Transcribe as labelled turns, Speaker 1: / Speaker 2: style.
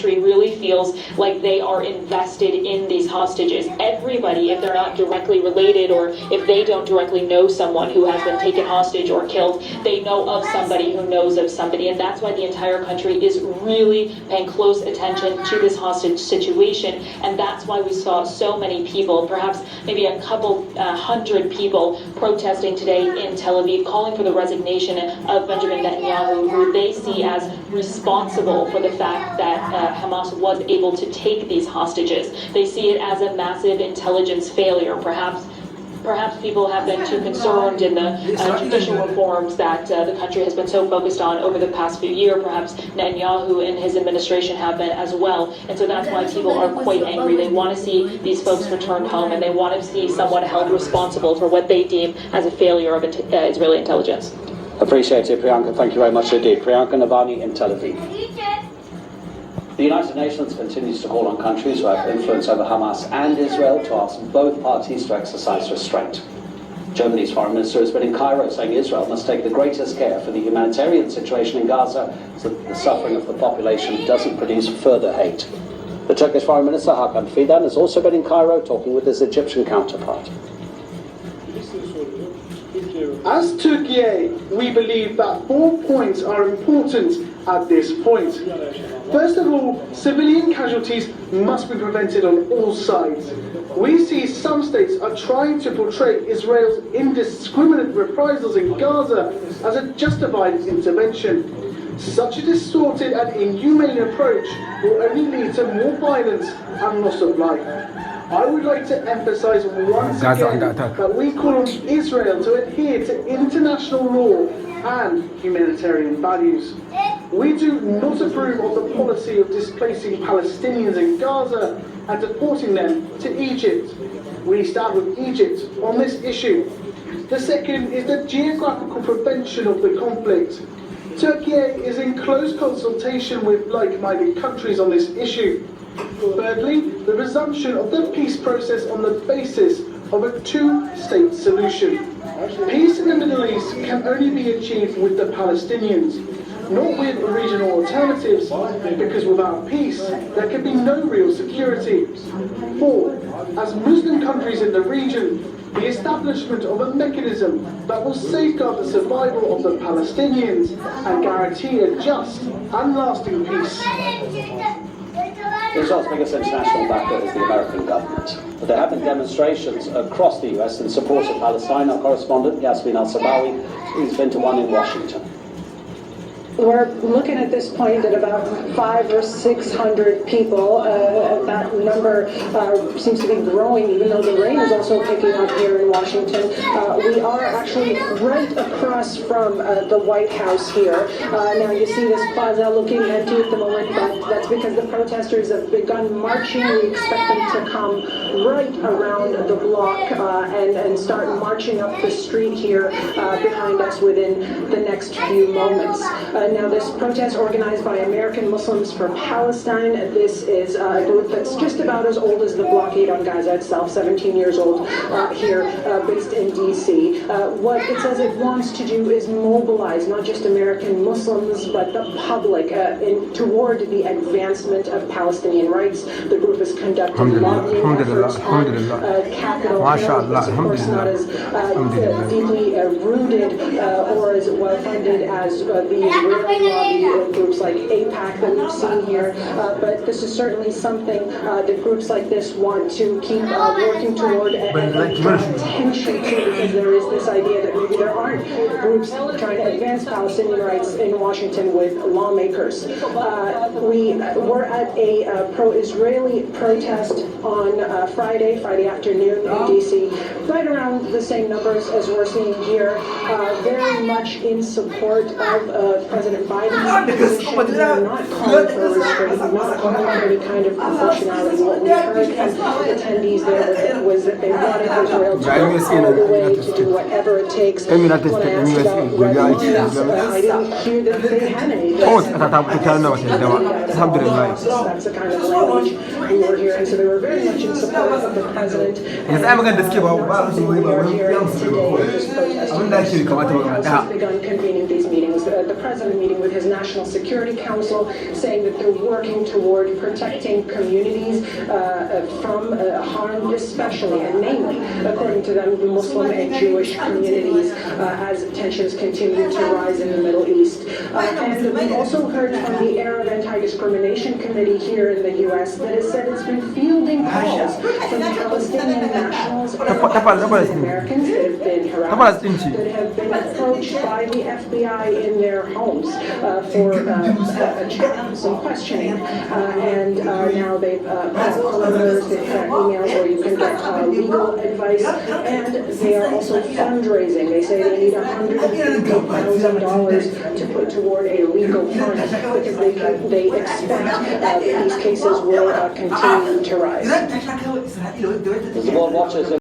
Speaker 1: really feels like they are invested in these hostages. Everybody, if they're not directly related or if they don't directly know someone who has been taken hostage or killed, they know of somebody who knows of somebody, and that's why the entire country is really paying close attention to this hostage situation, and that's why we saw so many people, perhaps maybe a couple hundred people protesting today in Tel Aviv, calling for the resignation of Benjamin Netanyahu, who they see as responsible for the fact that Hamas was able to take these hostages. They see it as a massive intelligence failure. Perhaps people have been too concerned in the judicial reforms that the country has been so focused on over the past few years. Perhaps Netanyahu and his administration have been as well. And so that's why people are quite angry. They want to see these folks returned home, and they want to see someone held responsible for what they deem as a failure of Israeli intelligence.
Speaker 2: Appreciate it, Priyanka. Thank you very much indeed. Priyanka Navani in Tel Aviv. The United Nations continues to call on countries who have influence over Hamas and Israel to ask both parties to exercise restraint. Germany's foreign minister has been in Cairo saying Israel must take the greatest care for the humanitarian situation in Gaza so that the suffering of the population doesn't produce further hate. The Turkish foreign minister, Hakan Fidan, has also been in Cairo talking with his Egyptian counterpart.
Speaker 3: As Turkey, we believe that 4 points are important at this point. First of all, civilian casualties must be prevented on all sides. We see some states are trying to portray Israel's indiscriminate reprisals in Gaza as a justified intervention. Such a distorted and inhumane approach will only lead to more violence and loss of life. I would like to emphasize once again that we call on Israel to adhere to international law and humanitarian values. We do not approve of the policy of displacing Palestinians in Gaza and deporting them to Egypt. We stand with Egypt on this issue. The second is the geographical prevention of the conflict. Turkey is in close consultation with like-minded countries on this issue. Thirdly, the resumption of the peace process on the basis of a two-state solution. Peace in the Middle East can only be achieved with the Palestinians, not with regional alternatives, because without peace, there can be no real security. 4. As Muslim countries in the region, the establishment of a mechanism that will safeguard the survival of the Palestinians and guarantee a just and lasting peace.
Speaker 2: Israel's biggest international backer is the American government. But there have been demonstrations across the US in support of Palestine. Our correspondent, Yasmin Al-Sabawi, has been to one in Washington.
Speaker 4: We're looking at this point at about 500 or 600 people. That number seems to be growing, even though the rain is also picking up here in Washington. We are actually right across from the White House here. Now you see this plaza looking empty at the moment, but that's because the protesters have begun marching. We expect them to come right around the block and start marching up the street here behind us within the next few moments. Now this protest organized by American Muslims for Palestine. This is a group that's just about as old as the blockade on Gaza itself, 17 years old here, based in D.C. What it says it wants to do is mobilize not just American Muslims, but the public toward the advancement of Palestinian rights. The group has conducted lobbying efforts on Capitol Hill. It's of course not as deeply rooted or as well funded as these lobby groups like AIPAC that we've seen here, but this is certainly something that groups like this want to keep working toward and draw attention to, because there is this idea that maybe there aren't groups trying to advance Palestinian rights in Washington with lawmakers. We were at a pro-Israeli protest on Friday afternoon in D.C., right around the same numbers as we're seeing here, very much in support of President Biden's position. They're not calling for restraint, not calling for any kind of proportionality. What we heard from attendees there was that they wanted Israel to go all the way to do whatever it takes. When I asked about red lines, I didn't hear that they had any. That's the kind of language we were hearing. So they were very much in support of the president. And we are here today at this protest. Has begun convening these meetings. The president meeting with his National Security Council, saying that they're working toward protecting communities from harm, especially and mainly, according to them, the Muslim and Jewish communities as tensions continue to rise in the Middle East. And we've also heard from the Arab Anti-Discrimination Committee here in the U.S. that has said it's been fielding calls from Palestinian nationals and Americans that have been harassed, that have been approached by the FBI in their homes for a chat, some questioning, and now they've got phone numbers, they've got emails where you can get legal advice, and they are also fundraising. They say they need $150,000 to put toward a legal fund because they expect that these cases will continue to rise.
Speaker 2: As the world watches